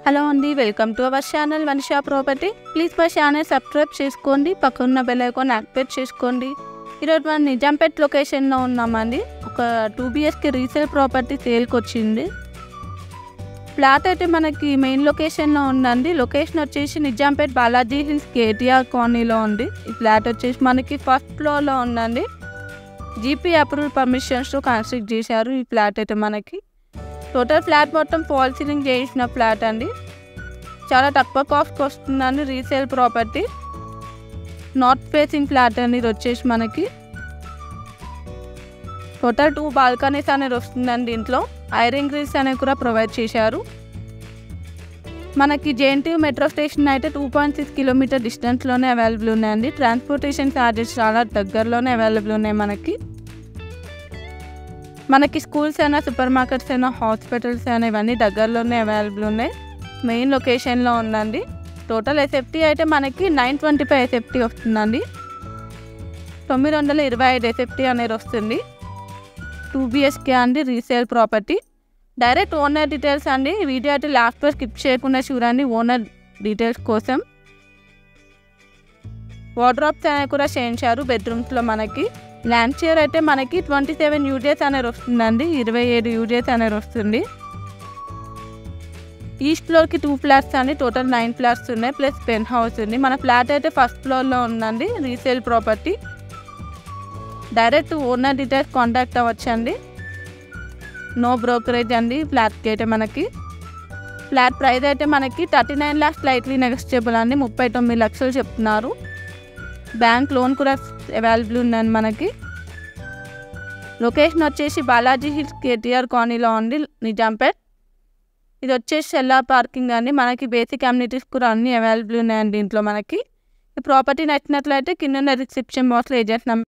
Hello అండి, welcome to our channel Vanisha property. Please మా channel subscribe చేసుకోండి, పక్కన బెల్ ఐకాన్ యాక్టివేట్ చేసుకోండి. ఈరోజు మనం నిజాంపేట్ లొకేషన్లో ఉన్నామండి. ఒక 2 BHK రీసేల్ ప్రాపర్టీ సేల్కి వచ్చింది. ఫ్లాట్ అయితే మనకి మెయిన్ లొకేషన్లో ఉందండి. లొకేషన్ వచ్చేసి నిజాంపేట్ బాలాజీ హిల్స్ KTR కాలనీలో ఉంది. ఈ ఫ్లాట్ వచ్చేసి మనకి ఫస్ట్ ఫ్లోర్లో ఉందండి. GP అప్రూవల్ పర్మిషన్స్తో కన్స్ట్రక్ట్ చేశారు. ఈ ఫ్లాట్ అయితే మనకి టోటల్ ఫ్లాట్ మొత్తం ఫాల్ సీలింగ్ చేసిన ఫ్లాట్ అండి. చాలా తక్కువ కాస్ట్కి వస్తుందండి. Resale property, north facing flat అండి. ఇది వచ్చేసి మనకి టోటల్ 2 బాల్కనీస్ అనేది వస్తుందండి. దీంట్లో ఐరన్ గ్రిల్స్ అనేవి కూడా ప్రొవైడ్ చేశారు. మనకి JNTU మెట్రో స్టేషన్ అయితే 2.6 కిలోమీటర్ డిస్టెన్స్లోనే అవైలబుల్ ఉన్నాయండి. ట్రాన్స్పోర్టేషన్ ఛార్జెస్ చాలా దగ్గరలోనే అవైలబుల్ ఉన్నాయి. మనకి స్కూల్స్ అయినా, సూపర్ మార్కెట్స్ అయినా, హాస్పిటల్స్ అయినా ఇవన్నీ దగ్గరలోనే అవైలబుల్ ఉన్నాయి. మెయిన్ లొకేషన్లో ఉందండి. టోటల్ SFT అయితే మనకి 925 SFT వస్తుందండి. 925 SFT అనేది వస్తుంది. 2 BHK అండి, resale property. Direct owner details అండి. వీడియో అయితే లాస్ట్ వరకు స్కిప్ చేయకుండా చూడండి ఓనర్ డీటెయిల్స్ కోసం. వార్డ్రోబ్స్ అనేవి కూడా చేయించారు బెడ్రూమ్స్లో. మనకి ల్యాండ్ షేర్ అయితే మనకి 27 UDS అనేది వస్తుందండి. 27 UDS అనేది వస్తుంది. ఈస్ట్ ఫ్లోర్కి 2 ఫ్లాట్స్ అండి. టోటల్ 9 ఫ్లాట్స్ ఉన్నాయి, ప్లస్ పెన్ హౌస్ ఉంది. మన ఫ్లాట్ అయితే ఫస్ట్ ఫ్లోర్లో ఉందండి. Resale property. Direct owner details contact అవ్వచ్చండి. నో బ్రోకరేజ్ అండి ఫ్లాట్కి అయితే మనకి. ఫ్లాట్ ప్రైస్ అయితే మనకి 39 lakhs స్లైట్లీ నెగోషియబుల్ అండి. 39 లక్షలు చెప్తున్నారు. బ్యాంక్ లోన్ కూడా అవైలబుల్ ఉందండి మనకి. లొకేషన్ వచ్చేసి బాలాజీ హిల్స్ KTR కాలనీలో ఉంది, నిజాంపేట్. ఇది వచ్చేసి సెల్లార్ పార్కింగ్ అండి. మనకి బేసిక్ అమ్యూనిటీస్ కూడా అన్నీ అవైలబుల్ ఉన్నాయండి దీంట్లో మనకి. ఈ ప్రాపర్టీ నచ్చినట్లయితే కింద రిసెప్షన్ బాక్స్లో ఏజెంట్ నెంబర్